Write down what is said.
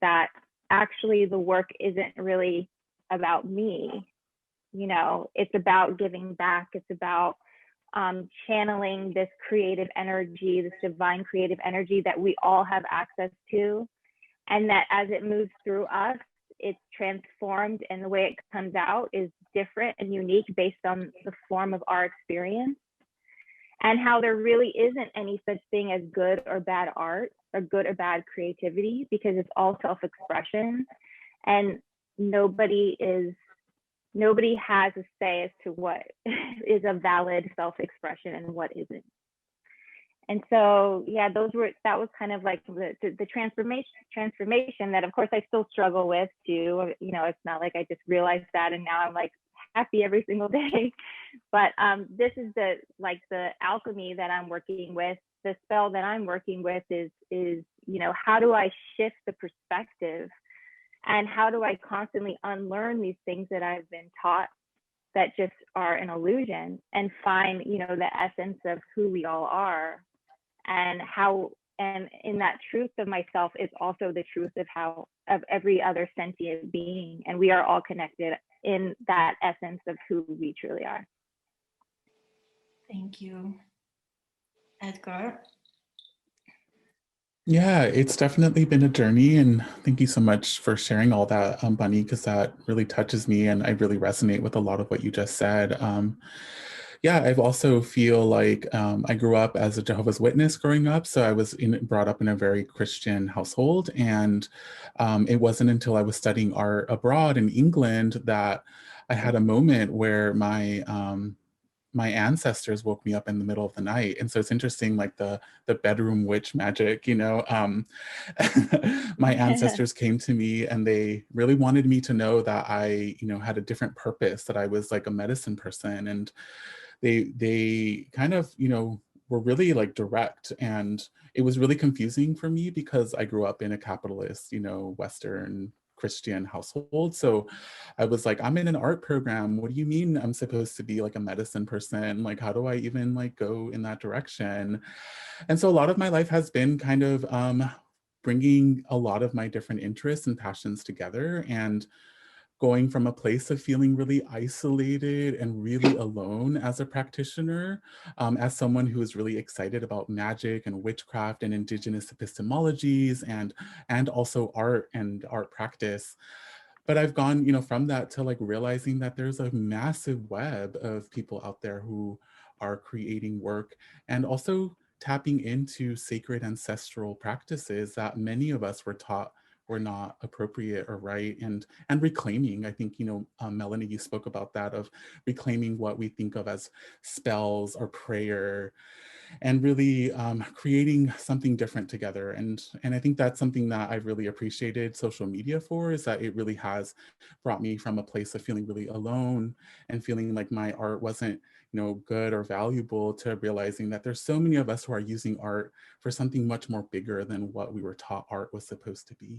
that actually the work isn't really about me. You know, it's about giving back. It's about channeling this creative energy, this divine creative energy that we all have access to. And that as it moves through us, it's transformed, and the way it comes out is different and unique based on the form of our experience. And how there really isn't any such thing as good or bad art or good or bad creativity, because it's all self-expression, and nobody has a say as to what is a valid self-expression and what isn't. And so, yeah, that was kind of like the transformation that, of course, I still struggle with too. You know, it's not like I just realized that and now I'm like happy every single day. But this is the alchemy that I'm working with. The spell that I'm working with is, you know, how do I shift the perspective, and how do I constantly unlearn these things that I've been taught that just are an illusion, and find, you know, the essence of who we all are, and how, and in that truth of myself is also the truth of every other sentient being, and we are all connected in that essence of who we truly are. Thank you. Edgar? Yeah, it's definitely been a journey, and thank you so much for sharing all that, Bunny, because that really touches me, and I really resonate with a lot of what you just said. Yeah, I've also feel like I grew up as a Jehovah's Witness growing up, so I was brought up in a very Christian household, and it wasn't until I was studying art abroad in England that I had a moment where my ancestors woke me up in the middle of the night. And so it's interesting, like the bedroom witch magic, you know, my ancestors came to me and they really wanted me to know that I, you know, had a different purpose, that I was like a medicine person. And they kind of, you know, were really like direct, and it was really confusing for me because I grew up in a capitalist, you know, Western Christian household. So I was like, I'm in an art program. What do you mean I'm supposed to be like a medicine person? Like, how do I even like go in that direction? And so a lot of my life has been kind of bringing a lot of my different interests and passions together, and going from a place of feeling really isolated and really alone as a practitioner, as someone who is really excited about magic and witchcraft and indigenous epistemologies, and also art and art practice. But I've gone, you know, from that to like realizing that there's a massive web of people out there who are creating work, and also tapping into sacred ancestral practices that many of us were taught were not appropriate or right, and reclaiming. I think, you know, Melanie, you spoke about that, of reclaiming what we think of as spells or prayer, and really creating something different together. And I think that's something that I've really appreciated social media for, is that it really has brought me from a place of feeling really alone and feeling like my art wasn't, you know, good or valuable, to realizing that there's so many of us who are using art for something much more bigger than what we were taught art was supposed to be.